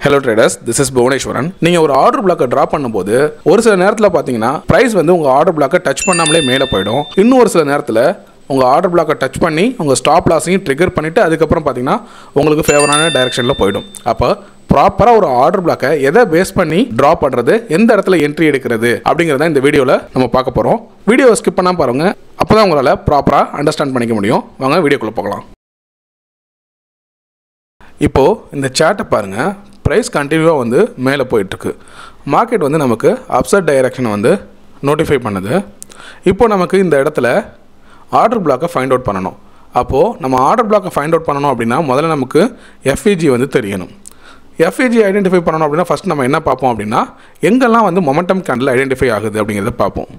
Hello traders, this is Bhuvaneshwaran. நீங்க ஒரு order பிளாக்கை டிராப் பண்ணும்போது ஒரு சில நேரத்துல பாத்தீங்கன்னா பிரைஸ் வந்து உங்க ஆர்டர் பிளாக்கை டச் பண்ணாமலே மேலே போய்டும். இன்னும் ஒரு சில நேரத்துல உங்க ஆர்டர் பிளாக்கை டச் பண்ணி உங்க ஸ்டாப் லாஸையும் ட்ரிகர் பண்ணிட்டு அதுக்கப்புறம் பாத்தீங்கன்னா உங்களுக்கு ஃபேவரான டைரக்ஷன்ல போய்டும். அப்போ ப்ராப்பரா ஒரு ஆர்டர் பிளாக்கை எதை பேஸ் பண்ணி டிராப் பண்றது, எந்த இடத்துல என்ட்ரி எடுக்கிறது அப்படிங்கறத இந்த வீடியோல நம்ம பார்க்க போறோம். வீடியோவை ஸ்கிப் பண்ணாம பாருங்க, அப்பதான் உங்களால ப்ராப்பரா அண்டர்ஸ்டாண்ட் பண்ணிக்க முடியும். வாங்க வீடியோக்குள்ள போகலாம். இப்போ இந்த சார்ட்டை பாருங்க, ப்ரைஸ் கண்டினியூவாக வந்து மேலே போயிட்டுருக்கு. மார்க்கெட் வந்து நமக்கு அப்சைட் டைரக்ஷனை வந்து நோட்டிஃபை பண்ணுது. இப்போ நமக்கு இந்த இடத்துல ஆர்டர் பிளாக்கை ஃபைண்ட் அவுட் பண்ணணும். அப்போது நம்ம ஆர்டர் பிளாக்கை ஃபைண்ட் அவுட் பண்ணணும் அப்படின்னா முதல்ல நமக்கு எஃப்இஜி வந்து தெரியணும். எஃப்இஜி ஐடென்டிஃபை பண்ணணும் அப்படின்னா ஃபஸ்ட் நம்ம என்ன பார்ப்போம் அப்படின்னா எங்கெல்லாம் வந்து மொமெண்டம் கேண்டில் ஐடென்டிஃபை ஆகுது அப்படிங்கிறத பார்ப்போம்.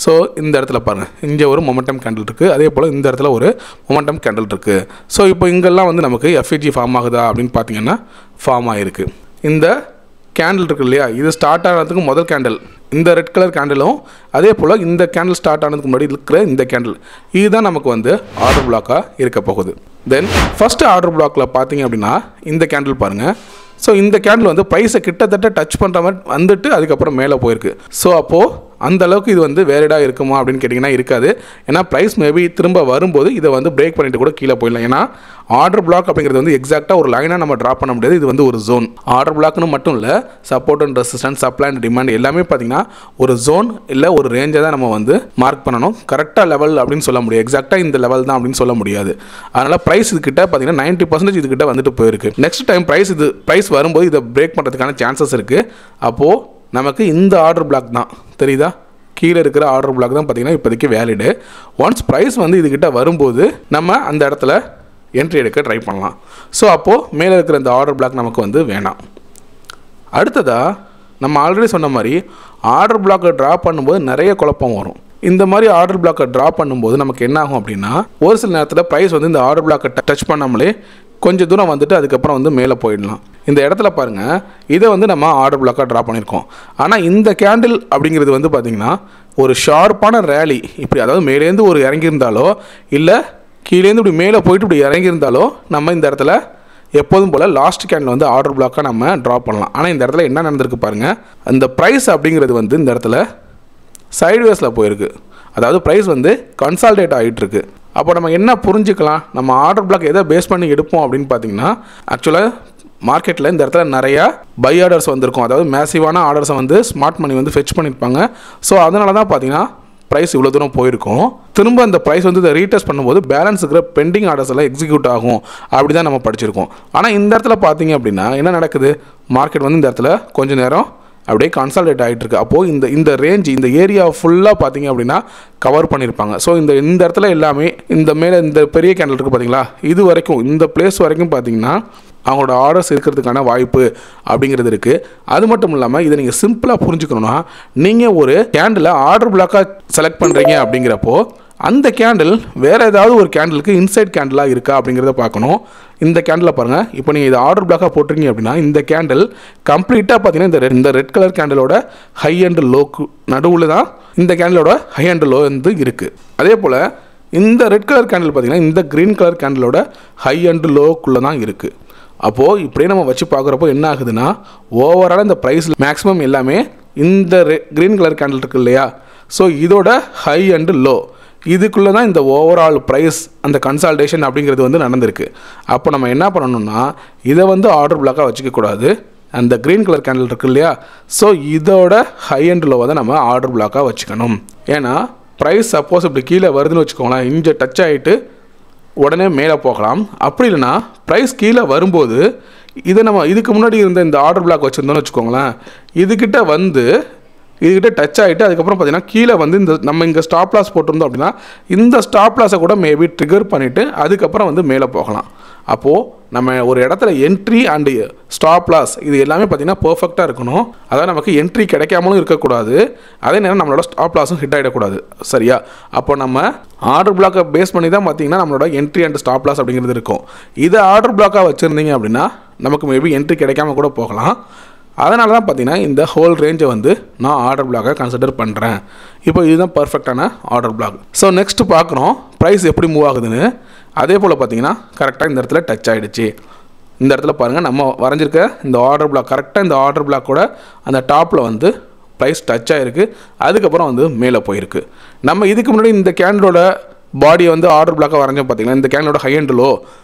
ஸோ இந்த இடத்துல பாருங்கள், இங்கே ஒரு மொமெண்டம் கேண்டில் இருக்குது, அதே போல் இந்த இடத்துல ஒரு மொமெண்டம் கேண்டில் இருக்குது. ஸோ இப்போ இங்கெல்லாம் வந்து நமக்கு எஃப்இஜி ஃபார்ம் ஆகுதா அப்படின்னு பார்த்தீங்கன்னா ஃபார்ம் ஆகிருக்கு. இந்த கேண்டில் இருக்குது இல்லையா, இது ஸ்டார்ட் ஆனதுக்கு முதல் கேண்டில் இந்த ரெட் கலர் கேண்டிலும், அதே போல் இந்த கேண்டில் ஸ்டார்ட் ஆனதுக்கு முன்னாடி இருக்கிற இந்த கேண்டில், இதுதான் நமக்கு வந்து ஆர்டர் பிளாக்காக இருக்க போகுது. தென் ஃபஸ்ட்டு ஆர்டர் பிளாக்கில் பார்த்தீங்க அப்படின்னா இந்த கேண்டில் பாருங்கள். ஸோ இந்த கேண்டில் வந்து ப்ரைஸை கிட்டத்தட்ட டச் பண்ணுற மாதிரி வந்துட்டு அதுக்கப்புறம் மேலே போயிருக்கு. ஸோ அப்போது அந்த அளவுக்கு இது வந்து வேலிடாக இருக்குமா அப்படின்னு கேட்டிங்கன்னா இருக்காது. ஏன்னா ப்ரைஸ் மேபி திரும்ப வரும்போது இதை வந்து பிரேக் பண்ணிட்டு கூட கீழே போயிடலாம். ஏன்னா ஆர்டர் பிளாக் அப்படிங்கிறது வந்து எக்ஸாக்டாக ஒரு லைனாக நம்ம ட்ரா பண்ண முடியாது. இது வந்து ஒரு ஜோன். ஆர்டர் பிளாக்னு மட்டும் இல்லை, support and resistance, supply and demand எல்லாமே பார்த்தீங்கன்னா ஒரு ஜோன் இல்லை ஒரு ரேஞ்சை தான் நம்ம வந்து மார்க் பண்ணணும். கரெக்டாக லெவல் அப்படின்னு சொல்ல முடியாது, எக்ஸாக்டாக இந்த லெவல் தான் அப்படின்னு சொல்ல முடியாது. அதனால் ப்ரைஸ் இதுக்கிட்ட பார்த்தீங்கன்னா 90% இதுக்கிட்ட வந்துட்டு போயிருக்கு. நெக்ஸ்ட் டைம் ப்ரைஸ் வரும்போது இதை பிரேக் பண்ணுறதுக்கான சான்சஸ் இருக்குது. அப்போது நமக்கு இந்த ஆர்டர் பிளாக் தான் தெரியுதா, கீழே இருக்கிற ஆர்டர் பிளாக் தான் பார்த்தீங்கன்னா இப்போதைக்கு வேலிடு. ஒன்ஸ் ப்ரைஸ் வந்து இதுக்கிட்ட வரும்போது நம்ம அந்த இடத்துல என்ட்ரி எடுக்க ட்ரை பண்ணலாம். ஸோ அப்போது மேலே இருக்கிற இந்த ஆர்டர் பிளாக் நமக்கு வந்து வேணாம். அடுத்ததாக நம்ம ஆல்ரெடி சொன்ன மாதிரி ஆர்டர் பிளாக்கை ட்ரா பண்ணும்போது நிறைய குழப்பம் வரும். இந்த மாதிரி ஆர்டர் பிளாக்கை ட்ரா பண்ணும்போது நமக்கு என்ன ஆகும் அப்படின்னா ஒரு சில நேரத்தில் ப்ரைஸ் வந்து இந்த ஆர்டர் பிளாக்கை டச் பண்ணாமலே கொஞ்சம் தூரம் வந்துட்டு அதுக்கப்புறம் வந்து மேலே போயிடலாம். இந்த இடத்துல பாருங்கள், இதை வந்து நம்ம ஆர்டர் பிளாக்காக ட்ரா பண்ணியிருக்கோம். ஆனால் இந்த கேண்டில் அப்படிங்கிறது வந்து பார்த்திங்கன்னா ஒரு ஷார்ப்பான ரேலி, இப்படி அதாவது மேலேருந்து ஒரு இறங்கியிருந்தாலோ இல்லை கீழேருந்து இப்படி மேலே போயிட்டு இப்படி இறங்கியிருந்தாலோ நம்ம இந்த இடத்துல எப்போதும் போல் லாஸ்ட் கேண்டில் வந்து ஆர்டர் பிளாக்காக நம்ம ட்ரா பண்ணலாம். ஆனால் இந்த இடத்துல என்ன நடந்திருக்கு பாருங்கள், அந்த ப்ரைஸ் அப்படிங்கிறது வந்து இந்த இடத்துல சைட்வேஸில் போயிருக்கு. அதாவது ப்ரைஸ் வந்து கன்சால்டேட் ஆகிட்டுருக்கு. அப்போ நம்ம என்ன புரிஞ்சுக்கலாம், நம்ம ஆர்டர் பிளாக் எதை பேஸ் பண்ணி எடுப்போம் அப்படின்னு பார்த்தீங்கன்னா ஆக்சுவலாக மார்க்கெட்டில் இந்த இடத்துல நிறையா பை ஆர்டர்ஸ் வந்திருக்கும். அதாவது மேசிவான ஆர்டர்ஸை வந்து ஸ்மார்ட் மணி வந்து ஃபெச் பண்ணியிருப்பாங்க. ஸோ அதனால தான் பார்த்தீங்கன்னா ப்ரைஸ் இவ்வளோ தூரம் போயிருக்கும். திரும்ப அந்த ப்ரைஸ் வந்து இதை ரீடெஸ்ட் பண்ணும்போது பேலன்ஸ் இருக்கிற பெண்டிங் ஆர்டர்ஸ் எல்லாம் எக்ஸிக்யூட் ஆகும் அப்படி தான் நம்ம படிச்சிருக்கோம். ஆனால் இந்த இடத்துல பார்த்தீங்க அப்படின்னா என்ன நடக்குது, மார்க்கெட் வந்து இந்த இடத்துல கொஞ்சம் நேரம் அப்படியே கன்சால்டேட் ஆகிட்டு இருக்கு. அப்போது இந்த ரேஞ்ச் இந்த ஏரியா ஃபுல்லாக பார்த்தீங்க அப்படின்னா கவர் பண்ணியிருப்பாங்க. ஸோ இந்த இடத்துல எல்லாமே இந்த மேலே இந்த பெரிய கேண்டில் இருக்குது பார்த்தீங்களா, இது வரைக்கும் இந்த பிளேஸ் வரைக்கும் பார்த்தீங்கன்னா அவங்களோட ஆர்டர்ஸ் இருக்கிறதுக்கான வாய்ப்பு அப்படிங்கிறது இருக்குது. அது மட்டும் இல்லாமல் இதை நீங்கள் சிம்பிளாக புரிஞ்சுக்கணுன்னா நீங்கள் ஒரு கேண்டில் ஆர்டர் பிளாக்காக செலக்ட் பண்ணுறீங்க அப்படிங்கிறப்போ அந்த கேண்டில் வேறு ஏதாவது ஒரு கேண்டிலுக்கு இன்சைட் கேண்டிலாக இருக்கா அப்படிங்கிறத பார்க்கணும். இந்த கேண்டில் பாருங்கள், இப்போ நீங்கள் இதை ஆர்டர் பிளாக்காக போட்டிருக்கீங்க அப்படின்னா இந்த கேண்டில் கம்ப்ளீட்டாக பார்த்தீங்கன்னா இந்த ரெட் கலர் கேண்டிலோட ஹை அண்ட் லோக்கு நடுவில் தான் இந்த கேண்டிலோட ஹை அண்ட் லோ வந்து இருக்குது. அதே போல் இந்த ரெட் கலர் கேண்டில் பார்த்தீங்கன்னா இந்த க்ரீன் கலர் கேண்டிலோட ஹை அண்ட் லோக்குள்ளே தான் இருக்குது. அப்போது இப்படியே நம்ம வச்சு பார்க்குறப்போ என்ன ஆகுதுன்னா ஓவராலாக இந்த ப்ரைஸ் மேக்ஸிமம் எல்லாமே இந்த க்ரீன் கலர் கேண்டில் இருக்குது இல்லையா, ஸோ இதோட ஹை அண்ட் லோ இதுக்குள்ளே தான் இந்த ஓவரால் ப்ரைஸ் அந்த கன்சால்டேஷன் அப்படிங்கிறது வந்து நடந்திருக்கு. அப்போ நம்ம என்ன பண்ணணும்னா இதை வந்து ஆர்டர் பிளாக்காக வச்சுக்கக்கூடாது. அந்த க்ரீன் கலர் கேண்டில் இருக்குது இல்லையா, ஸோ இதோட ஹை அண்ட் லோவை தான் நம்ம ஆர்டர் பிளாக்காக வச்சுக்கணும். ஏன்னா ப்ரைஸ் சப்போஸ் இப்படி கீழே வருதுன்னு வச்சுக்கோங்களேன், இங்கே டச் ஆகிட்டு உடனே மேலே போகலாம். அப்படி இல்லைன்னா ப்ரைஸ் கீழே வரும்போது இதை நம்ம இதுக்கு முன்னாடி இருந்த இந்த ஆர்டர் பிளாக் வச்சுருந்தோம்னு வச்சுக்கோங்களேன், இதுக்கிட்ட டச் ஆகிட்டு அதுக்கப்புறம் பார்த்தீங்கன்னா கீழே வந்து இந்த நம்ம இங்கே ஸ்டாப் லாஸ் போட்டிருந்தோம் அப்படின்னா இந்த ஸ்டாப் லாஸை கூட மேபி ட்ரிகர் பண்ணிவிட்டு அதுக்கப்புறம் வந்து மேலே போகலாம். அப்போது நம்ம ஒரு இடத்துல என்ட்ரி அண்டு ஸ்டாப் லாஸ் இது எல்லாமே பார்த்திங்கன்னா பர்ஃபெக்டாக இருக்கணும். அதாவது நமக்கு என்ட்ரி கிடைக்காமலும் இருக்கக்கூடாது, அதே நேரம் நம்மளோட ஸ்டாப் லாஸும் ஹிட் ஆகிடக்கூடாது. சரியா, அப்போ நம்ம ஆர்டர் பிளாக்கை பேஸ் பண்ணி தான் பார்த்திங்கன்னா நம்மளோட என்ட்ரி அண்ட் ஸ்டாப் லாஸ் அப்படிங்கிறது இருக்கும். இதை ஆர்டர் பிளாக்காக வச்சுருந்தீங்க அப்படின்னா நமக்கு மேபி என்ட்ரி கிடைக்காம கூட போகலாம். அதனால தான் பார்த்தீங்கன்னா இந்த ஹோல் ரேஞ்சை வந்து நான் ஆர்டர் பிளாக்காக கன்சிடர் பண்ணுறேன். இப்போ இதுதான் பர்ஃபெக்டான ஆர்டர் பிளாக். ஸோ நெக்ஸ்ட்டு பார்க்குறோம் ப்ரைஸ் எப்படி மூவ் ஆகுதுன்னு. அதே போல் பார்த்தீங்கன்னா கரெக்டாக இந்த இடத்துல டச் ஆகிடுச்சு. இந்த இடத்துல பாருங்கள், நம்ம வரைஞ்சிருக்க இந்த ஆர்டர் பிளாக் கரெக்டாக இந்த ஆர்டர் பிளாக்கோட அந்த டாப்பில் வந்து ப்ரைஸ் டச் ஆகிருக்கு. அதுக்கப்புறம் வந்து மேலே போயிருக்கு. நம்ம இதுக்கு முன்னாடி இந்த கேண்டலோட பாடியை வந்து ஆர்டர் பிளாக்காக வரைஞ்சோம் பார்த்தீங்கன்னா, இந்த கேண்டலோட ஹை அண்ட் லோ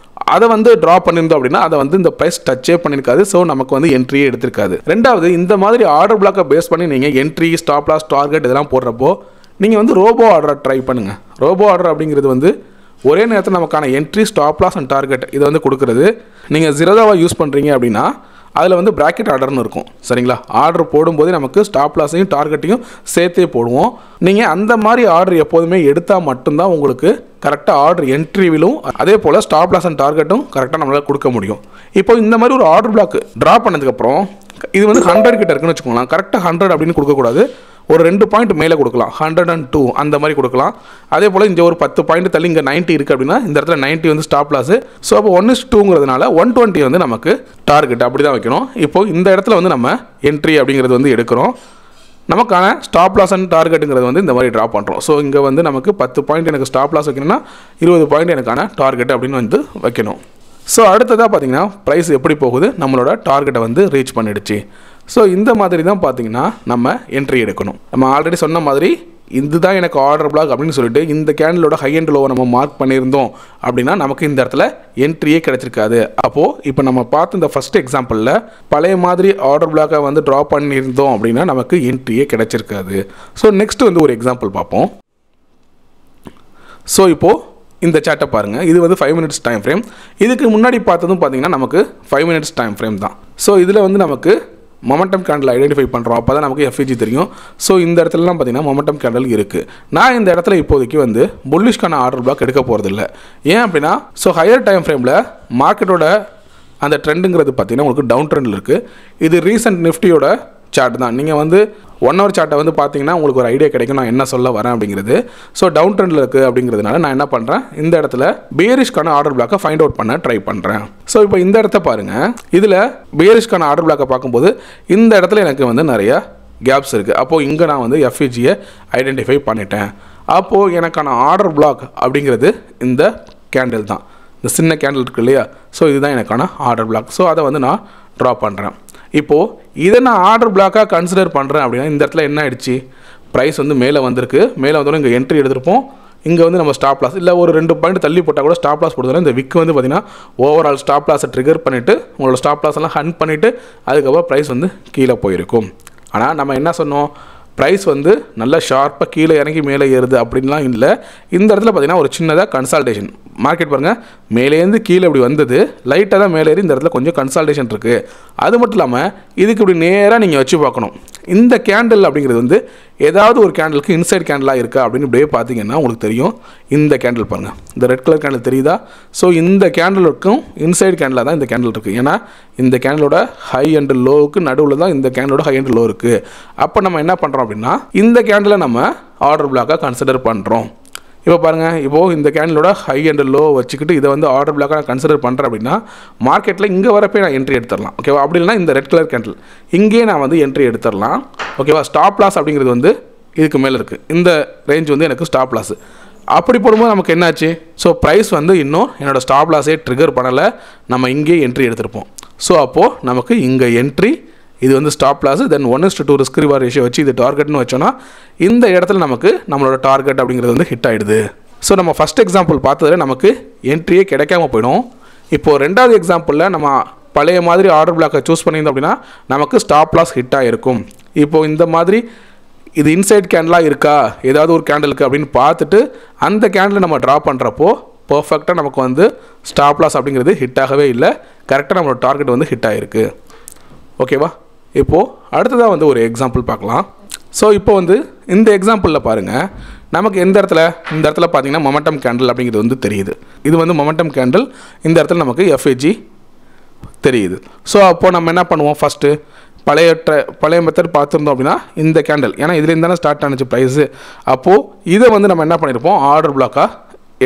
அதை வந்து ட்ரா பண்ணியிருந்தோம் அப்படின்னா அதை வந்து இந்த ப்ரைஸ் டச்சே பண்ணியிருக்காது. ஸோ நமக்கு வந்து என்ட்ரியே எடுத்திருக்காது. ரெண்டாவது, இந்த மாதிரி ஆர்டர் பிளாக்கை பேஸ் பண்ணி நீங்கள் என்ட்ரி, ஸ்டாப் லாஸ், டார்கெட் இதெல்லாம் போடுறப்போ நீங்கள் வந்து ரோபோ ஆர்டரை ட்ரை பண்ணுங்கள். ரோபோ ஆர்டர் அப்படிங்கிறது வந்து ஒரே நேரத்தில் நமக்கான entry, stop loss and target இதை வந்து கொடுக்குறது. நீங்கள் ஜிரோதாவை யூஸ் பண்ணுறீங்க அப்படின்னா அதில் வந்து பிராக்கெட் ஆர்டர்னு இருக்கும். சரிங்களா? ஆர்டர் போடும்போதே நமக்கு ஸ்டாப் லாஸையும் டார்கெட்டையும் சேர்த்தே போடுவோம். நீங்கள் அந்த மாதிரி ஆர்டர் எப்போதுமே எடுத்தால் மட்டும்தான் உங்களுக்கு கரெக்டாக ஆர்டர் என்ட்ரிவிலும் அதே போல் ஸ்டாப் லாஸ் அண்ட் டார்கெட்டும் கரெக்டாக நம்மளால் கொடுக்க முடியும். இப்போ இந்த மாதிரி ஒரு ஆர்டர் பிளாக் ட்ரா பண்ணதுக்கப்புறம் இது வந்து 100 கிட்ட இருக்குன்னு வச்சுக்கோங்களேன். கரெக்டாக 100 அப்படின்னு கொடுக்கக்கூடாது. ஒரு 2 பாயிண்ட் மேலே கொடுக்கலாம், 102 அந்த மாதிரி கொடுக்கலாம். அதே போல் இங்கே ஒரு 10 பாயிண்ட் தள்ளி இங்கே 90 இருக்குது அப்படின்னா இந்த இடத்துல 90 வந்து ஸ்டாப் லாஸு. ஸோ அப்போ 1:2ங்கிறதுனால 120 வந்து நமக்கு டார்கெட் அப்படி தான் வைக்கணும். இப்போது இந்த இடத்துல வந்து நம்ம என்ட்ரி அப்படிங்கிறது வந்து எடுக்கிறோம். நமக்கான ஸ்டாப் லாஸ் அண்ட் டார்கெட்டுங்கிறது வந்து இந்த மாதிரி ட்ரா பண்ணுறோம். ஸோ இங்கே வந்து நமக்கு 10 பாயிண்ட் எனக்கு ஸ்டாப் லாஸ் வைக்கணும்னா 20 பாயிண்ட் எனக்கான டார்கெட் அப்படின்னு வந்து வைக்கணும். ஸோ அடுத்ததாக பார்த்தீங்கன்னா ப்ரைஸ் எப்படி போகுது, நம்மளோட டார்கெட்டை வந்து ரீச் பண்ணிடுச்சு. ஸோ இந்த மாதிரி தான் பார்த்தீங்கன்னா நம்ம என்ட்ரி எடுக்கணும். நம்ம ஆல்ரெடி சொன்ன மாதிரி இதுதான் எனக்கு ஆர்டர் பிளாக் அப்படின்னு சொல்லிட்டு இந்த கேண்டலோட ஹை அண்ட் லோவை நம்ம மார்க் பண்ணியிருந்தோம் அப்படின்னா நமக்கு இந்த இடத்துல என்ட்ரியே கிடைச்சிருக்காது. அப்போது இப்போ நம்ம பார்த்து இந்த ஃபஸ்ட் எக்ஸாம்பிளில் பழைய மாதிரி ஆர்டர் பிளாக்கை வந்து ட்ரா பண்ணியிருந்தோம் அப்படின்னா நமக்கு என்ட்ரியே கிடைச்சிருக்காது. ஸோ நெக்ஸ்ட் வந்து ஒரு எக்ஸாம்பிள் பார்ப்போம். ஸோ இப்போது இந்த சார்ட்டை பாருங்கள். இது வந்து 5 மினிட்ஸ் டைம் ஃப்ரேம். இதுக்கு முன்னாடி பார்த்ததும் பார்த்தீங்கன்னா நமக்கு 5 மினிட்ஸ் டைம் ஃப்ரேம் தான். ஸோ இதில் வந்து நமக்கு மொமெண்டம் கேண்டில் ஐடென்டிஃபை பண்ணுறோம். அப்போ தான் நமக்கு எஃப்இஜி தெரியும். ஸோ இந்த இடத்துலலாம் பார்த்தீங்கன்னா மொமெண்டம் கேண்டில் இருக்குது. நான் இந்த இடத்துல இப்போதைக்கு வந்து புல்லிஷ்கான ஆர்டர் பிளாக் எடுக்க போகிறதில்ல. ஏன் அப்படின்னா ஸோ ஹையர் டைம் ஃப்ரேமில் மார்க்கெட்டோட அந்த ட்ரெண்டுங்கிறது பார்த்தீங்கன்னா உங்களுக்கு டவுன் ட்ரெண்டில் இருக்குது. இது ரீசெண்ட் நிஃப்டியோட சார்ட் தான். நீங்கள் வந்து 1 ஹவர் சார்ட்டை வந்து பார்த்தீங்கன்னா உங்களுக்கு ஒரு ஐடியா கிடைக்கும் நான் என்ன சொல்ல வரேன் அப்படிங்கிறது. ஸோ டவுன் ட்ரெண்டில் இருக்குது அப்படிங்கிறதுனால நான் என்ன பண்ணுறேன், இந்த இடத்துல பேரிஷ்கான ஆர்டர் பிளாக்கை ஃபைண்ட் அவுட் பண்ண ட்ரை பண்ணுறேன். ஸோ இப்போ இந்த இடத்த பாருங்கள். இதில் பேரிஷ்கான ஆர்டர் பிளாக்கை பார்க்கும்போது இந்த இடத்துல எனக்கு வந்து நிறைய கேப்ஸ் இருக்குது. அப்போது இங்கே நான் வந்து எஃப்இஜியை ஐடென்டிஃபை பண்ணிட்டேன். அப்போது எனக்கான ஆர்டர் பிளாக் அப்படிங்கிறது இந்த கேண்டில் தான். இந்த சின்ன கேண்டில் இருக்குது இல்லையா? ஸோ இதுதான் எனக்கான ஆர்டர் பிளாக். ஸோ அதை வந்து நான் ட்ரா பண்ணுறேன். இப்போது இதை நான் ஆர்டர் பிளாக்காக கன்சிடர் பண்ணுறேன் அப்படின்னா இந்த இடத்துல என்ன ஆயிடுச்சு, ப்ரைஸ் வந்து மேலே வந்திருக்கு. மேலே வந்தோடனே இங்கே என்ட்ரி எடுத்திருப்போம். இங்கே வந்து நம்ம ஸ்டாப் லாஸ் இல்லை ஒரு 2 பாயிண்ட் தள்ளி போட்டால் கூட ஸ்டாப் லாஸ் போடுறதுனா இந்த விக் வந்து பார்த்திங்கன்னா ஓவரால் ஸ்டாப் லாஸை ட்ரிகர் பண்ணிவிட்டு உங்களோட ஸ்டாப் லாஸ் எல்லாம் ஹண்ட் பண்ணிவிட்டு அதுக்கப்புறம் ப்ரைஸ் வந்து கீழே போயிருக்கும். ஆனால் நம்ம என்ன சொன்னோம், ப்ரைஸ் வந்து நல்லா ஷார்ப்பாக கீழே இறங்கி மேலே ஏறுது அப்படின்லாம் இல்லை. இந்த இடத்துல பார்த்திங்கன்னா ஒரு சின்னதாக கன்சால்டேஷன் மார்க்கெட் பாருங்கள், மேலேருந்து கீழே இப்படி வந்தது, லைட்டாக தான் மேலே ஏறி இந்த இடத்துல கொஞ்சம் கன்சால்டேஷன் இருக்குது. அது மட்டும் இல்லாமல் இதுக்கு இப்படி நேராக நீங்கள் வச்சு பார்க்கணும். இந்த கேண்டில் அப்படிங்கிறது வந்து ஏதாவது ஒரு கேண்டிலுக்கு இன்சைட் கேண்டிலாக இருக்கா அப்படின்னு இப்படியே பார்த்தீங்கன்னா உங்களுக்கு தெரியும். இந்த கேண்டில் பாருங்கள், இந்த ரெட் கலர் கேண்டில் தெரியுதா? ஸோ இந்த கேண்டிலுக்கும் இன்சைட் கேண்டிலாக தான் இந்த கேண்டில் இருக்குது. ஏன்னா இந்த கேண்டிலோட ஹை அண்ட் லோவுக்கு நடுவில் தான் இந்த கேண்டிலோட ஹை அண்ட் லோ இருக்குது. அப்போ நம்ம என்ன பண்ணுறோம் அப்படின்னா இந்த கேண்டிலை நம்ம ஆர்டர் பிளாக்காக கன்சிடர் பண்ணுறோம். இப்போ பாருங்கள், இப்போது இந்த கேண்டிலோட ஹை அண்ட் லோ வச்சுக்கிட்டு இதை வந்து ஆர்டர் பிளாக்காக நான் கன்சிடர் பண்ணுறேன் அப்படின்னா மார்க்கெட்டில் இங்கே வரப்போ நான் என்ட்ரி எடுத்துடலாம். ஓகேவா? அப்படி இல்லைனா இந்த ரெட் கலர் கேண்டில் இங்கேயே நான் வந்து என்ட்ரி எடுத்துடலாம். ஓகேவா? ஸ்டாப் லாஸ் அப்படிங்கிறது வந்து இதுக்கு மேலே இருக்குது. இந்த ரேஞ்ச் வந்து எனக்கு ஸ்டாப் லாஸ். அப்படி போடும்போது நமக்கு என்னாச்சு, ஸோ ப்ரைஸ் வந்து இன்னும் என்னோடய ஸ்டாப் லாஸே ட்ரிகர் பண்ணலை. நம்ம இங்கேயே என்ட்ரி எடுத்திருப்போம். ஸோ அப்போது நமக்கு இங்கே என்ட்ரி, இது வந்து ஸ்டாப் லாஸ், தென் 1:2 ரிஸ்க் ரிவார்ட் ரேஷியோ வச்சு இது டார்கெட்னு வச்சோன்னா இந்த இடத்துல நமக்கு நம்மளோட டார்கெட் அப்படிங்கிறது வந்து ஹிட் ஆகிடுது. ஸோ நம்ம ஃபஸ்ட் எக்ஸாம்பிள் பார்த்ததில் நமக்கு என்ட்ரியே கிடைக்காம போயிடும். இப்போது ரெண்டாவது எக்ஸாம்பிளில் நம்ம பழைய மாதிரி ஆர்டர் பிளாக்கை சூஸ் பண்ணியிருந்தோம் அப்படின்னா நமக்கு ஸ்டாப் லாஸ் ஹிட் ஆகிருக்கும். இப்போது இந்த மாதிரி இது இன்சைட் கேண்டிலாக இருக்கா, ஏதாவது ஒரு கேண்டிலுக்கு அப்படின்னு பார்த்துட்டு அந்த கேண்டில் நம்ம ட்ரா பண்ணுறப்போ பர்ஃபெக்டாக நமக்கு வந்து ஸ்டாப் லாஸ் அப்படிங்கிறது ஹிட் ஆகவே இல்லை. கரெக்டாக நம்மளோட டார்கெட் வந்து ஹிட் ஆகிருக்கு. ஓகேவா? இப்போது அடுத்ததாக வந்து ஒரு எக்ஸாம்பிள் பார்க்கலாம். ஸோ இப்போ வந்து இந்த எக்ஸாம்பிளில் பாருங்கள், நமக்கு இந்த இடத்துல பார்த்தீங்கன்னா மொமெண்டம் கேண்டில் அப்படிங்கிறது வந்து தெரியுது. இது வந்து மொமெண்டம் கேண்டில். இந்த இடத்துல நமக்கு எஃப்ஏஜி தெரியுது. ஸோ அப்போது நம்ம என்ன பண்ணுவோம், ஃபஸ்ட்டு பழைய மெத்தட் பார்த்துருந்தோம் அப்படின்னா இந்த கேண்டில், ஏன்னா இதுலேருந்து தானே ஸ்டார்ட் ஆனிச்சு ப்ரைஸு. அப்போது இதை வந்து நம்ம என்ன பண்ணியிருப்போம், ஆர்டர் பிளாக்காக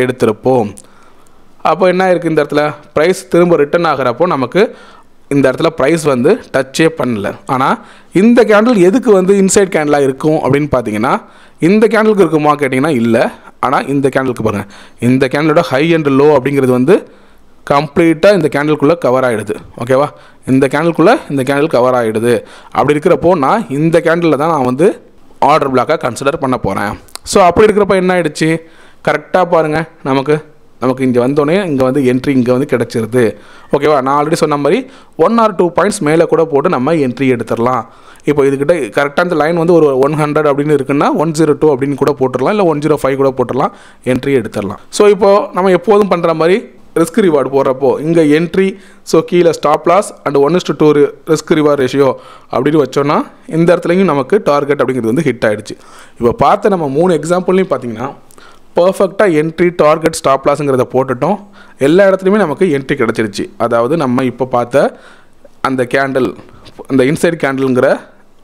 எடுத்திருப்போம். அப்போ என்ன இருக்குது, இந்த இடத்துல ப்ரைஸ் திரும்ப ரிட்டர்ன் ஆகிறப்போ நமக்கு இந்த இடத்துல ப்ரைஸ் வந்து டச்சே பண்ணல. ஆனால் இந்த கேண்டில் எதுக்கு வந்து இன்சைட் கேண்டிலாக இருக்கும் அப்படின்னு பார்த்தீங்கன்னா இந்த கேண்டிலுக்கு இருக்குமா கேட்டிங்கன்னா இல்லை. ஆனால் இந்த கேண்டிலுக்கு பாருங்கள், இந்த கேண்டிலோட ஹை அண்ட் லோ அப்படிங்கிறது வந்து கம்ப்ளீட்டாக இந்த கேண்டிலுக்குள்ளே கவர் ஆகிடுது. ஓகேவா, இந்த கேண்டிலுக்குள்ளே இந்த கேண்டில் கவர் ஆகிடுது. அப்படி இருக்கிறப்போ நான் இந்த கேண்டிலில் தான் நான் வந்து ஆர்டர் பிளாக்காக கன்சிடர் பண்ண போகிறேன். ஸோ அப்படி இருக்கிறப்ப என்ன ஆகிடுச்சு, கரெக்டாக பாருங்கள், நமக்கு இங்கே வந்தோடனே இங்கே வந்து என்ட்ரி இங்கே வந்து கிடச்சிருது. ஓகேவா, நான் ஆல்ரெடி சொன்ன மாதிரி 1 or 2 பாயிண்ட்ஸ் மேலே கூட போட்டு நம்ம என்ட்ரி எடுத்துடலாம். இப்போ இதுக்கிட்ட கரெக்டாக இந்த லைன் வந்து ஒரு 100 அப்படின்னு இருக்குன்னா 102 அப்படின்னு கூட போட்டுடலாம், இல்லை 105 கூட போட்டுடலாம், என்ட்ரி எடுத்துடலாம். ஸோ இப்போது நம்ம எப்போதும் பண்ணுற மாதிரி ரிஸ்க் ரிவார்டு போடுறப்போ இங்கே என்ட்ரி, ஸோ கீழே stop loss and 1:2 risk reward ratio அப்படின்னு வச்சோன்னா இந்த இடத்துலையும் நமக்கு டார்கெட் அப்படிங்கிறது வந்து ஹிட் ஆகிடுச்சு. இப்போ பார்த்த நம்ம 3 எக்ஸாம்பிள்லையும் பார்த்தீங்கன்னா பர்ஃபெக்டாக என்ட்ரி, டார்கெட், ஸ்டாப் லாஸுங்கிறத போட்டுட்டோம். எல்லா இடத்துலையுமே நமக்கு என்ட்ரி கிடச்சிருச்சு. அதாவது நம்ம இப்போ பார்த்த அந்த கேண்டில், அந்த இன்சைட் கேண்டிலுங்கிற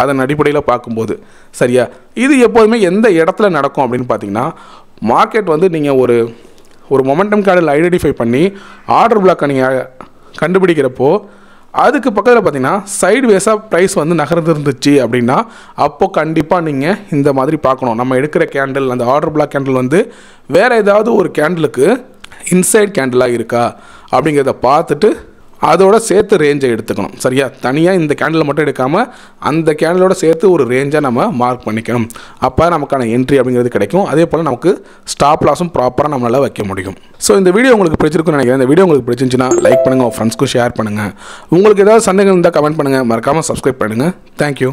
அதன் அடிப்படையில் பார்க்கும்போது சரியா. இது எப்போதுமே எந்த இடத்துல நடக்கும் அப்படின்னு பார்த்தீங்கன்னா, மார்க்கெட் வந்து நீங்கள் ஒரு மொமெண்டம் கேண்டில் ஐடென்டிஃபை பண்ணி ஆர்டர் பிளாக்கை நீங்கள் கண்டுபிடிக்கிறப்போ அதுக்கு பக்கத்தில் பார்த்தீங்கன்னா சைட்வேஸாக ப்ரைஸ் வந்து நகர்ந்துருந்துச்சு அப்படின்னா அப்போது கண்டிப்பாக நீங்கள் இந்த மாதிரி பார்க்கணும். நம்ம எடுக்கிற கேண்டில், அந்த ஆர்டர் பிளாக் கேண்டில் வந்து வேறு ஏதாவது ஒரு கேண்டிலுக்கு இன்சைட் கேண்டிலாக இருக்கா அப்படிங்கிறத பார்த்துட்டு அதோட சேர்த்து ரேஞ்சை எடுத்துக்கணும். சரியா, தனியாக இந்த கேண்டில் மட்டும் எடுக்காமல் அந்த கேண்டிலோட சேர்த்து ஒரு ரேஞ்சாக நம்ம மார்க் பண்ணிக்கணும். அப்போ நமக்கான என்ட்ரி அப்படிங்கிறது கிடைக்கும். அதே போல் நமக்கு ஸ்டாப் லாஸும் ப்ராப்பராக நம்மளால் வைக்க முடியும். ஸோ இந்த வீடியோ உங்களுக்கு பிடிச்சிருக்குன்னு நினைக்கிறேன். இந்த வீடியோ உங்களுக்கு பிடிச்சிருந்துச்சுன்னா லைக் பண்ணுங்கள், உங்கள் ஃப்ரெண்ட்ஸ்க்கும் ஷேர் பண்ணுங்கள். உங்களுக்கு ஏதாவது சந்தேகம் இருந்தால் கமெண்ட் பண்ணுங்கள். மறக்காமல் சப்ஸ்கிரைப் பண்ணுங்கள். தேங்க்யூ.